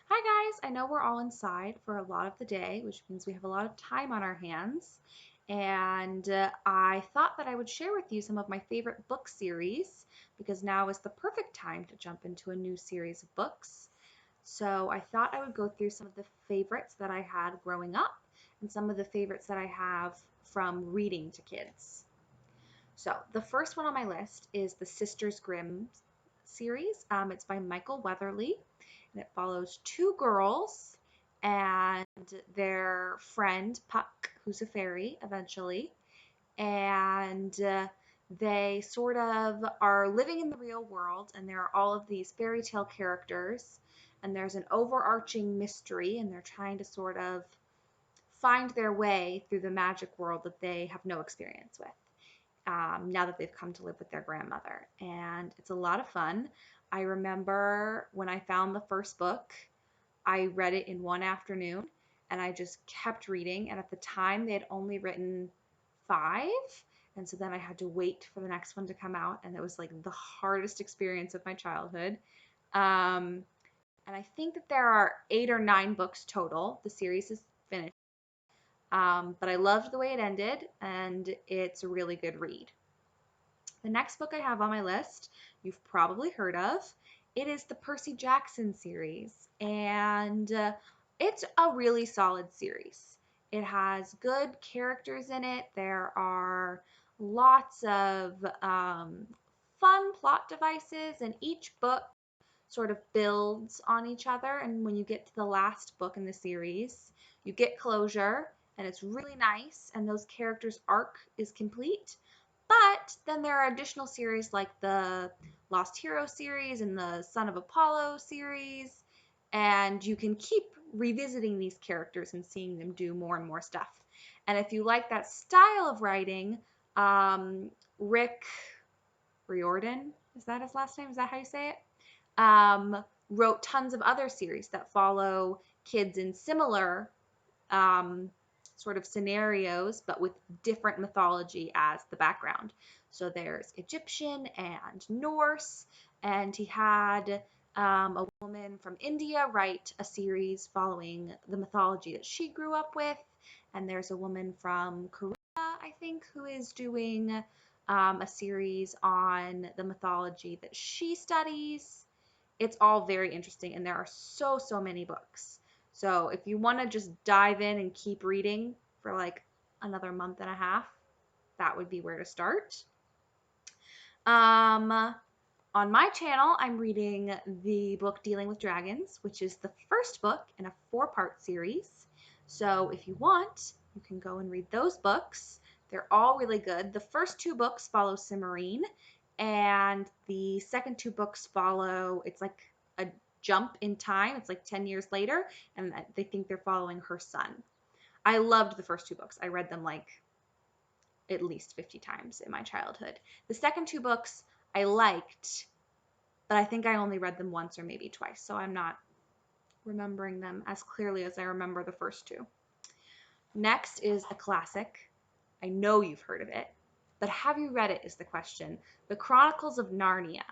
Hi guys, I know we're all inside for a lot of the day, which means we have a lot of time on our hands. And I thought that I would share with you some of my favorite book series because now is the perfect time to jump into a new series of books. So I thought I would go through some of the favorites that I had growing up and some of the favorites that I have from reading to kids. So the first one on my list is the Sisters Grimm series. It's by Michael Weatherly, and it follows two girls and their friend Puck, who's a fairy eventually, and they sort of are living in the real world, and there are all of these fairy tale characters, and there's an overarching mystery, and they're trying to sort of find their way through the magic world that they have no experience with now that they've come to live with their grandmother. And it's a lot of fun. I remember when I found the first book, I read it in one afternoon and I just kept reading. And at the time, they had only written five. And so then I had to wait for the next one to come out. And it was like the hardest experience of my childhood. Um, and I think that there are 8 or 9 books total. The series is finished. But I loved the way it ended, and it's a really good read. The next book I have on my list, you've probably heard of. It is the Percy Jackson series, and it's a really solid series. It has good characters in it. There are lots of fun plot devices, and each book sort of builds on each other. And when you get to the last book in the series, you get closure, and it's really nice, and those characters' arc is complete. But then there are additional series like the Lost Hero series and the Son of Apollo series, and you can keep revisiting these characters and seeing them do more and more stuff. And if you like that style of writing, Rick Riordan, is that his last name? Is that how you say it? Wrote tons of other series that follow kids in similar um, sort of scenarios, but with different mythology as the background. So there's Egyptian and Norse, and he had a woman from India write a series following the mythology that she grew up with. And there's a woman from Korea, I think, who is doing a series on the mythology that she studies. It's all very interesting, and there are so many books. So if you want to just dive in and keep reading for like another month and a half, that would be where to start. On my channel, I'm reading the book Dealing with Dragons, which is the first book in a 4-part series. So if you want, you can go and read those books. They're all really good. The first 2 books follow Cimarine, and the second 2 books follow, it's like a jump in time. It's like 10 years later, and they think they're following her son. I loved the first 2 books. I read them like at least 50 times in my childhood. The second 2 books I liked, but I think I only read them once or maybe twice, so I'm not remembering them as clearly as I remember the first 2. Next is a classic. I know you've heard of it, but have you read it is the question. The Chronicles of Narnia.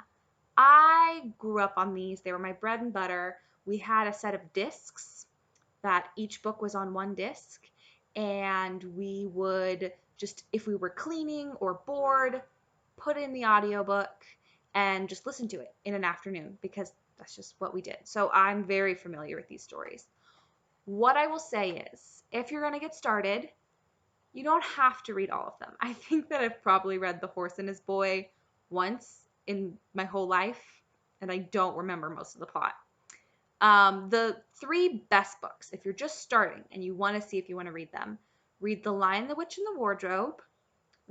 I grew up on these. They were my bread and butter. We had a set of discs that each book was on one disc, and we would just, if we were cleaning or bored, put in the audiobook and just listen to it in an afternoon because that's just what we did. So I'm very familiar with these stories. What I will say is, if you're going to get started, you don't have to read all of them. I think that I've probably read The Horse and His Boy once in my whole life, and I don't remember most of the plot. The 3 best books, if you're just starting and you want to see if you want to read them, read The Lion, the Witch, and the Wardrobe,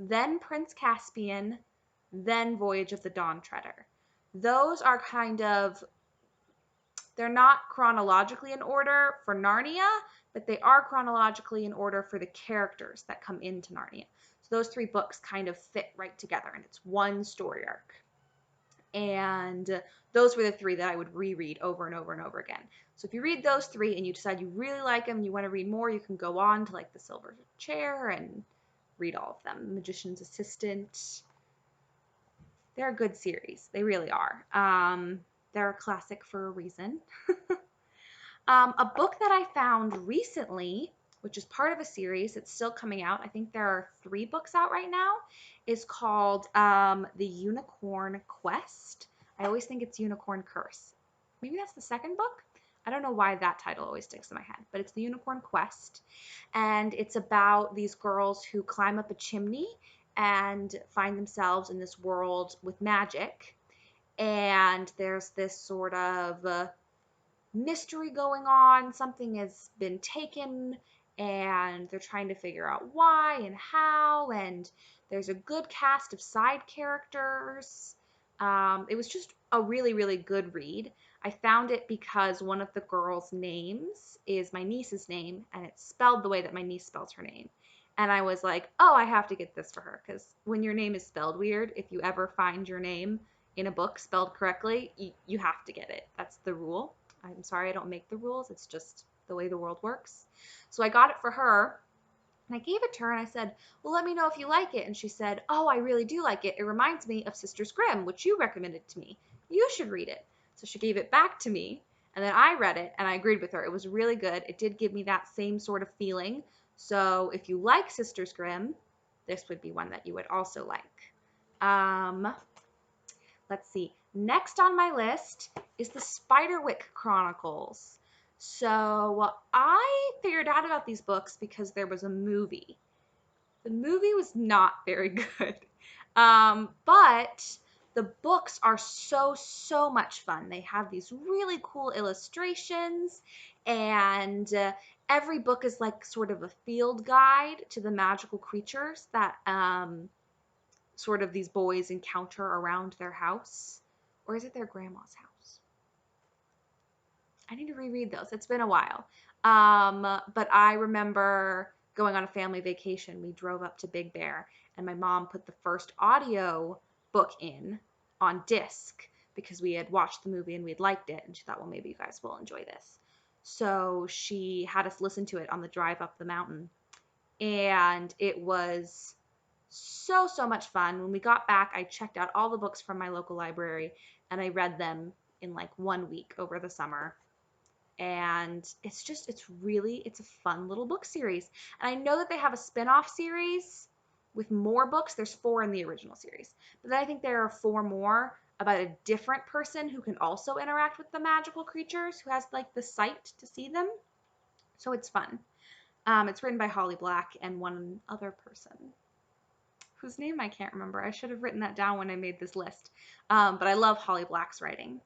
then Prince Caspian, then Voyage of the Dawn Treader. Those are kind of, they're not chronologically in order for Narnia, but they are chronologically in order for the characters that come into Narnia. So those 3 books kind of fit right together, and it's one story arc. And those were the 3 that I would reread over and over and over again. So if you read those 3 and you decide you really like them and you want to read more, you can go on to like The Silver Chair and read all of them. Magician's Assistant. They're a good series. They really are. They're a classic for a reason. A book that I found recently, which is part of a series, it's still coming out. I think there are 3 books out right now, is called The Unicorn Quest. I always think it's Unicorn Curse. Maybe that's the second book. I don't know why that title always sticks in my head, but it's The Unicorn Quest. And it's about these girls who climb up a chimney and find themselves in this world with magic. And there's this sort of mystery going on. Something has been taken and they're trying to figure out why and how. And there's a good cast of side characters. It was just a really, really good read. I found it because one of the girls' names is my niece's name, and it's spelled the way that my niece spells her name. And I was like, oh, I have to get this for her because when your name is spelled weird, if you ever find your name in a book spelled correctly, you have to get it. That's the rule. I'm sorry, I don't make the rules. It's just the way the world works. So I got it for her and I gave it to her and I said, well, let me know if you like it. And she said, oh, I really do like it. It reminds me of Sisters Grimm, which you recommended to me. You should read it. So she gave it back to me and then I read it and I agreed with her. It was really good. It did give me that same sort of feeling. So if you like Sisters Grimm, this would be one that you would also like. Let's see. Next on my list is the Spiderwick Chronicles. So I figured out about these books because there was a movie. The movie was not very good. But the books are so much fun. They have these really cool illustrations, and every book is like sort of a field guide to the magical creatures that sort of these boys encounter around their house. Or is it their grandma's house? I need to reread those. It's been a while. But I remember going on a family vacation. We drove up to Big Bear, and my mom put the first audio book in on disc because we had watched the movie and we had liked it. And she thought, well, maybe you guys will enjoy this. So she had us listen to it on the drive up the mountain. And it was so much fun. When we got back, I checked out all the books from my local library and I read them in like 1 week over the summer. And it's a fun little book series. And I know that they have a spin-off series with more books. There's 4 in the original series. But then I think there are 4 more about a different person who can also interact with the magical creatures, who has like the sight to see them. So it's fun. It's written by Holly Black and one other person whose name I can't remember. I should have written that down when I made this list. But I love Holly Black's writing.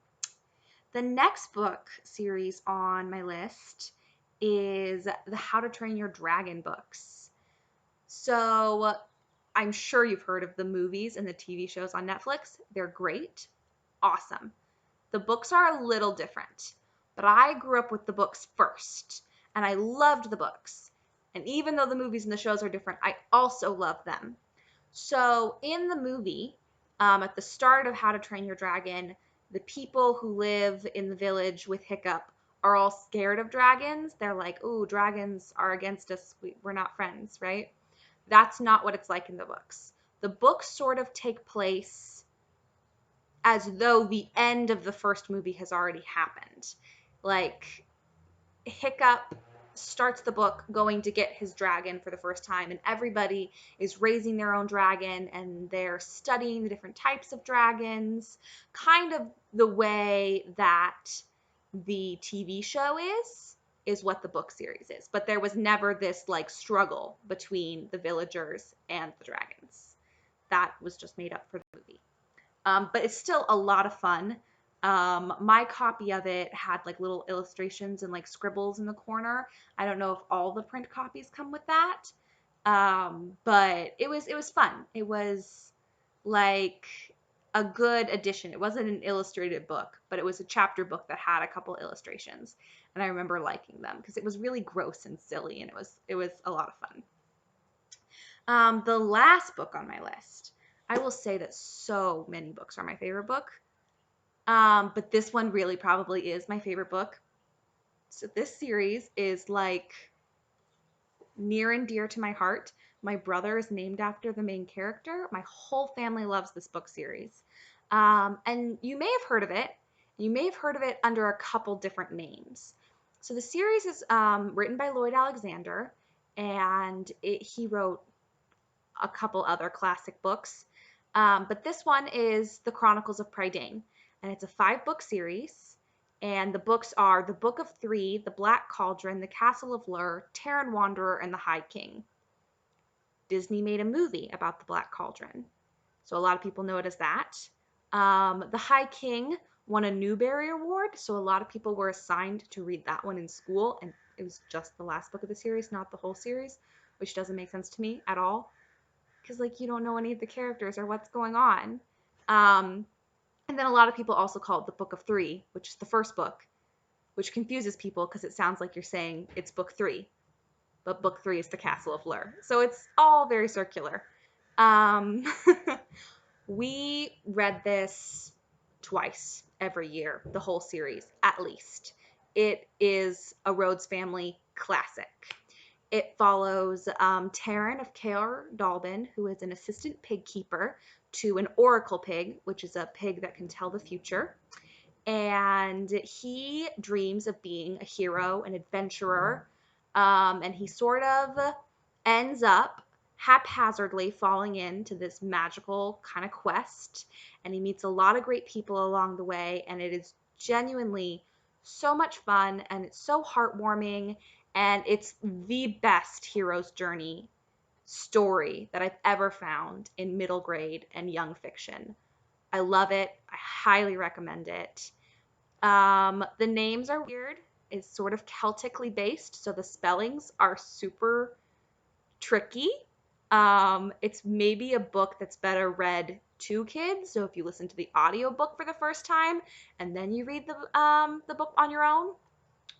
The next book series on my list is the How to Train Your Dragon books. So I'm sure you've heard of the movies and the TV shows on Netflix. They're great. Awesome. The books are a little different, but I grew up with the books first, and I loved the books. And even though the movies and the shows are different, I also love them. So in the movie, at the start of How to Train Your Dragon, the people who live in the village with Hiccup are all scared of dragons. They're like, "Ooh, dragons are against us. We're not friends," right? That's not what it's like in the books. The books sort of take place as though the end of the first movie has already happened. Like, Hiccup starts the book going to get his dragon for the first time, and everybody is raising their own dragon and they're studying the different types of dragons, kind of the way that the TV show is what the book series is. But there was never this like struggle between the villagers and the dragons. That was just made up for the movie. But it's still a lot of fun. My copy of it had like little illustrations and like scribbles in the corner. I don't know if all the print copies come with that. But it was fun. It was like a good addition. It wasn't an illustrated book, but it was a chapter book that had a couple illustrations. And I remember liking them because it was really gross and silly, and it was a lot of fun. The last book on my list, I will say that so many books are my favorite book. But this one really probably is my favorite book. So this series is like near and dear to my heart. My brother is named after the main character. My whole family loves this book series. And you may have heard of it. You may have heard of it under a couple different names. So the series is written by Lloyd Alexander, and he wrote a couple other classic books. But this one is the Chronicles of Prating, and it's a 5-book series. And the books are The Book of Three, The Black Cauldron, The Castle of Lur, Terran Wanderer, and The High King. Disney made a movie about the Black Cauldron, so a lot of people know it as that. The High King won a Newbery Award, so a lot of people were assigned to read that one in school, and it was just the last book of the series, not the whole series, which doesn't make sense to me at all, because like you don't know any of the characters or what's going on. And then a lot of people also call it the Book of Three, which is the first book, which confuses people because it sounds like you're saying it's book 3, but book 3 is the Castle of Lur. So it's all very circular. Um, we read this twice every year, the whole series, at least. It is a Rhodes family classic. It follows Taryn of Caer Dalbin, who is an assistant pig keeper, to an oracle pig, which is a pig that can tell the future. And he dreams of being a hero, an adventurer, and he sort of ends up haphazardly falling into this magical kind of quest. And he meets a lot of great people along the way, and it is genuinely so much fun, and it's so heartwarming, and it's the best hero's journey story that I've ever found in middle grade and young fiction. I love it. I highly recommend it. The names are weird. It's sort of Celtically based, so the spellings are super tricky. It's maybe a book that's better read to kids. So if you listen to the audiobook for the first time and then you read the book on your own,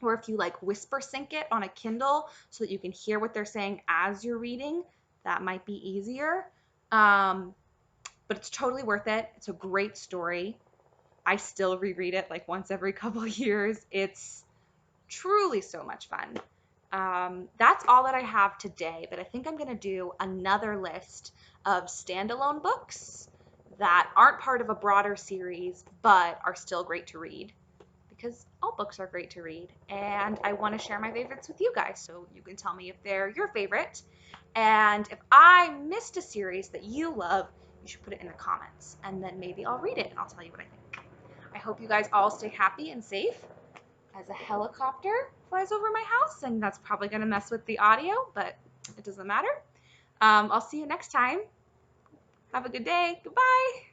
or if you like whisper sync it on a Kindle so that you can hear what they're saying as you're reading, that might be easier. But it's totally worth it. It's a great story. I still reread it like once every couple of years. It's truly so much fun. That's all that I have today, but I think I'm going to do another list of standalone books that aren't part of a broader series, but are still great to read, because all books are great to read. And I want to share my favorites with you guys, so you can tell me if they're your favorite. And if I missed a series that you love, you should put it in the comments, and then maybe I'll read it and I'll tell you what I think. I hope you guys all stay happy and safe as a helicopter flies over my house, and that's probably going to mess with the audio, but it doesn't matter. I'll see you next time. Have a good day. Goodbye.